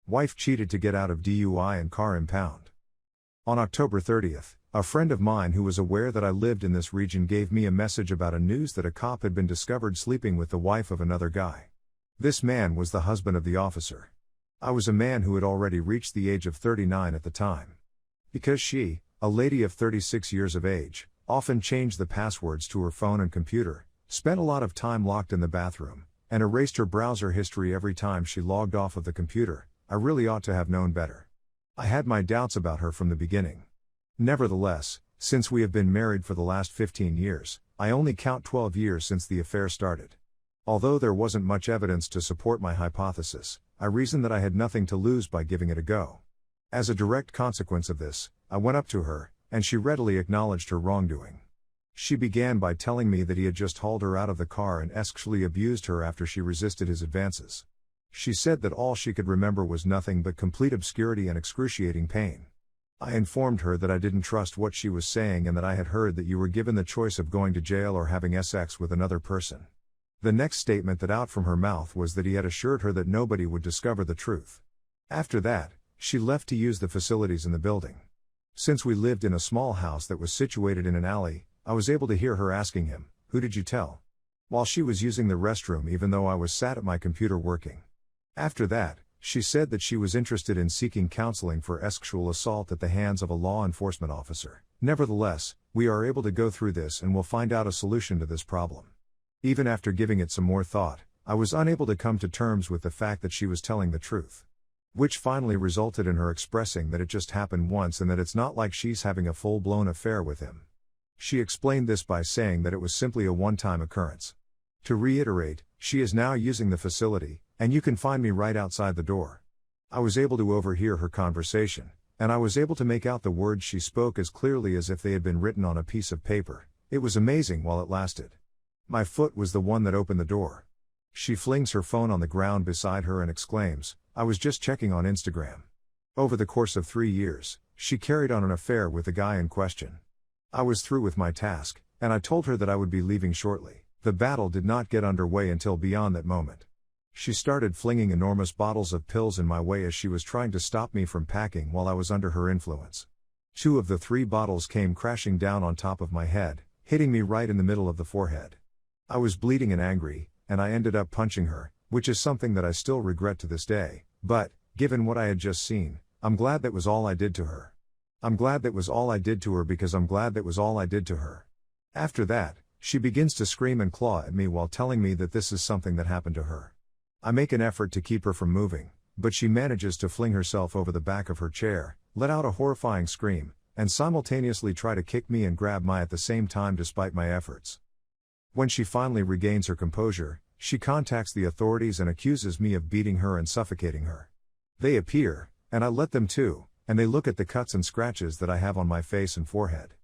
Wife cheated to get out of DUI and car impound. On October 30th, a friend of mine who was aware that I lived in this region gave me a message about a news that a cop had been discovered sleeping with the wife of another guy. This man was the husband of the officer. I was a man who had already reached the age of 39 at the time. Because she, a lady of 36 years of age, often changed the passwords to her phone and computer, spent a lot of time locked in the bathroom, and erased her browser history every time she logged off of the computer, I really ought to have known better. I had my doubts about her from the beginning. Nevertheless, since we have been married for the last 15 years, I only count 12 years since the affair started. Although there wasn't much evidence to support my hypothesis, I reasoned that I had nothing to lose by giving it a go. As a direct consequence of this, I went up to her, and she readily acknowledged her wrongdoing. She began by telling me that he had just hauled her out of the car and sexually abused her after she resisted his advances. She said that all she could remember was nothing but complete obscurity and excruciating pain. I informed her that I didn't trust what she was saying and that I had heard that you were given the choice of going to jail or having sex with another person. The next statement that out from her mouth was that he had assured her that nobody would discover the truth. After that, she left to use the facilities in the building. Since we lived in a small house that was situated in an alley, I was able to hear her asking him, "Who did you tell?" while she was using the restroom even though I was sat at my computer working. After that, she said that she was interested in seeking counseling for sexual assault at the hands of a law enforcement officer. Nevertheless, we are able to go through this and will find out a solution to this problem. Even after giving it some more thought, I was unable to come to terms with the fact that she was telling the truth. Which finally resulted in her expressing that it just happened once and that it's not like she's having a full-blown affair with him. She explained this by saying that it was simply a one-time occurrence. To reiterate, she is now using the facility, and you can find me right outside the door. I was able to overhear her conversation, and I was able to make out the words she spoke as clearly as if they had been written on a piece of paper. It was amazing while it lasted. My foot was the one that opened the door. She flings her phone on the ground beside her and exclaims, "I was just checking on Instagram." Over the course of 3 years, she carried on an affair with the guy in question. I was through with my task, and I told her that I would be leaving shortly. The battle did not get underway until beyond that moment. She started flinging enormous bottles of pills in my way as she was trying to stop me from packing while I was under her influence. 2 of the 3 bottles came crashing down on top of my head, hitting me right in the middle of the forehead. I was bleeding and angry, and I ended up punching her, which is something that I still regret to this day, but, given what I had just seen, I'm glad that was all I did to her. I'm glad that was all I did to her because I'm glad that was all I did to her. After that, she begins to scream and claw at me while telling me that this is something that happened to her. I make an effort to keep her from moving, but she manages to fling herself over the back of her chair, let out a horrifying scream, and simultaneously try to kick me and grab me at the same time despite my efforts. When she finally regains her composure, she contacts the authorities and accuses me of beating her and suffocating her. They appear, and I let them too, and they look at the cuts and scratches that I have on my face and forehead.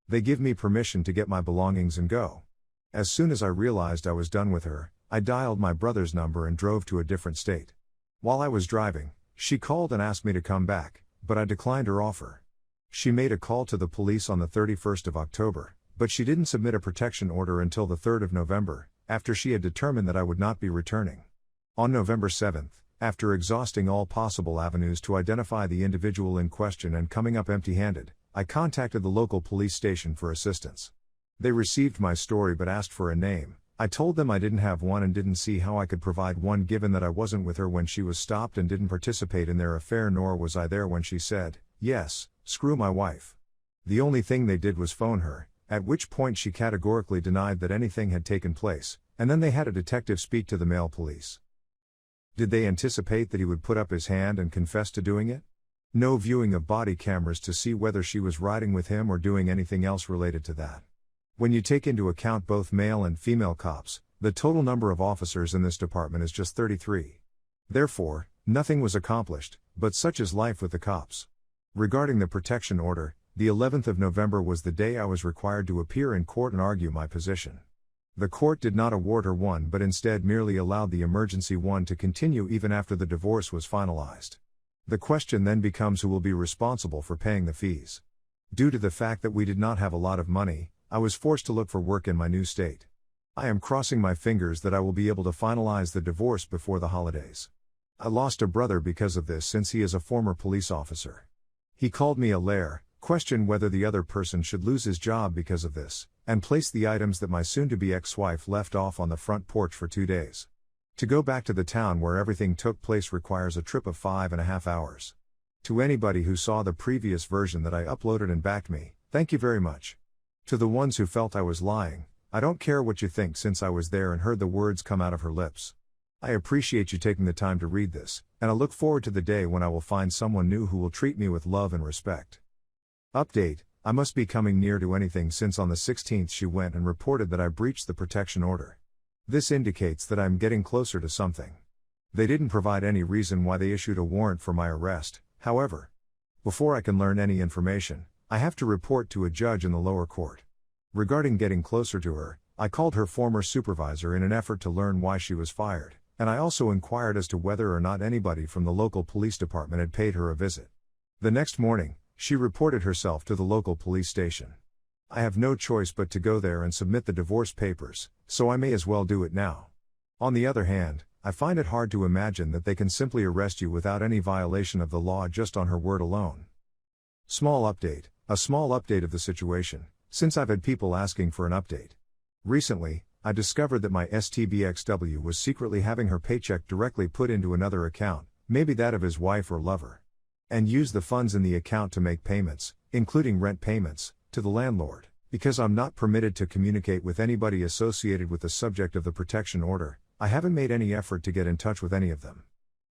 They give me permission to get my belongings and go. As soon as I realized I was done with her, I dialed my brother's number and drove to a different state. While I was driving, she called and asked me to come back, but I declined her offer. She made a call to the police on the 31st of October, but she didn't submit a protection order until the 3rd of November, after she had determined that I would not be returning. On November 7th, after exhausting all possible avenues to identify the individual in question and coming up empty-handed, I contacted the local police station for assistance. They received my story but asked for a name. I told them I didn't have one and didn't see how I could provide one given that I wasn't with her when she was stopped and didn't participate in their affair, nor was I there when she said, "Yes, screw my wife." The only thing they did was phone her, at which point she categorically denied that anything had taken place, and then they had a detective speak to the male police. Did they anticipate that he would put up his hand and confess to doing it? No viewing of body cameras to see whether she was riding with him or doing anything else related to that. When you take into account both male and female cops, the total number of officers in this department is just 33. Therefore, nothing was accomplished, but such is life with the cops. Regarding the protection order, the 11th of November was the day I was required to appear in court and argue my position. The court did not award her one but instead merely allowed the emergency one to continue even after the divorce was finalized. The question then becomes who will be responsible for paying the fees. Due to the fact that we did not have a lot of money, I was forced to look for work in my new state. I am crossing my fingers that I will be able to finalize the divorce before the holidays. I lost a brother because of this since he is a former police officer. He called me a liar, questioned whether the other person should lose his job because of this, and placed the items that my soon-to-be ex-wife left off on the front porch for 2 days. To go back to the town where everything took place requires a trip of 5.5 hours. To anybody who saw the previous version that I uploaded and backed me, thank you very much. To the ones who felt I was lying, I don't care what you think since I was there and heard the words come out of her lips. I appreciate you taking the time to read this, and I look forward to the day when I will find someone new who will treat me with love and respect. Update: I must be coming near to anything since on the 16th she went and reported that I breached the protection order. This indicates that I'm getting closer to something. They didn't provide any reason why they issued a warrant for my arrest, however. Before I can learn any information, I have to report to a judge in the lower court. Regarding getting closer to her, I called her former supervisor in an effort to learn why she was fired, and I also inquired as to whether or not anybody from the local police department had paid her a visit. The next morning, she reported herself to the local police station. I have no choice but to go there and submit the divorce papers, so I may as well do it now. On the other hand, I find it hard to imagine that they can simply arrest you without any violation of the law just on her word alone. Small update: a small update of the situation, since I've had people asking for an update. Recently, I discovered that my STBXW was secretly having her paycheck directly put into another account, maybe that of his wife or lover, and used the funds in the account to make payments, including rent payments, to the landlord. Because I'm not permitted to communicate with anybody associated with the subject of the protection order, I haven't made any effort to get in touch with any of them.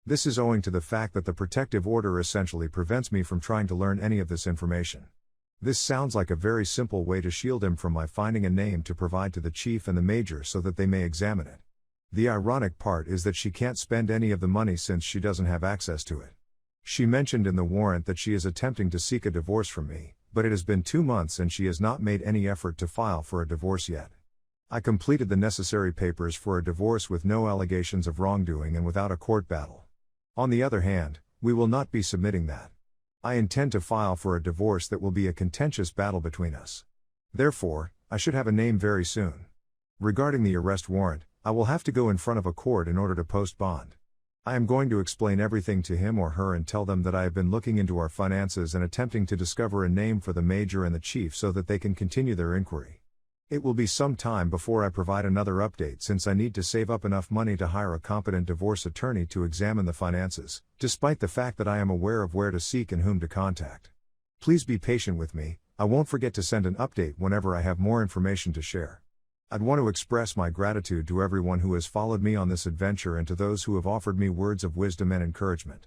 This is owing to the fact that the protective order essentially prevents me from trying to learn any of this information. This sounds like a very simple way to shield him from my finding a name to provide to the chief and the major so that they may examine it. The ironic part is that she can't spend any of the money since she doesn't have access to it. She mentioned in the warrant that she is attempting to seek a divorce from me, but it has been 2 months and she has not made any effort to file for a divorce yet. I completed the necessary papers for a divorce with no allegations of wrongdoing and without a court battle. On the other hand, we will not be submitting that. I intend to file for a divorce that will be a contentious battle between us. Therefore, I should have a name very soon. Regarding the arrest warrant, I will have to go in front of a court in order to post bond. I am going to explain everything to him or her and tell them that I have been looking into our finances and attempting to discover a name for the major and the chief so that they can continue their inquiry. It will be some time before I provide another update since I need to save up enough money to hire a competent divorce attorney to examine the finances, despite the fact that I am aware of where to seek and whom to contact. Please be patient with me, I won't forget to send an update whenever I have more information to share. I'd want to express my gratitude to everyone who has followed me on this adventure and to those who have offered me words of wisdom and encouragement.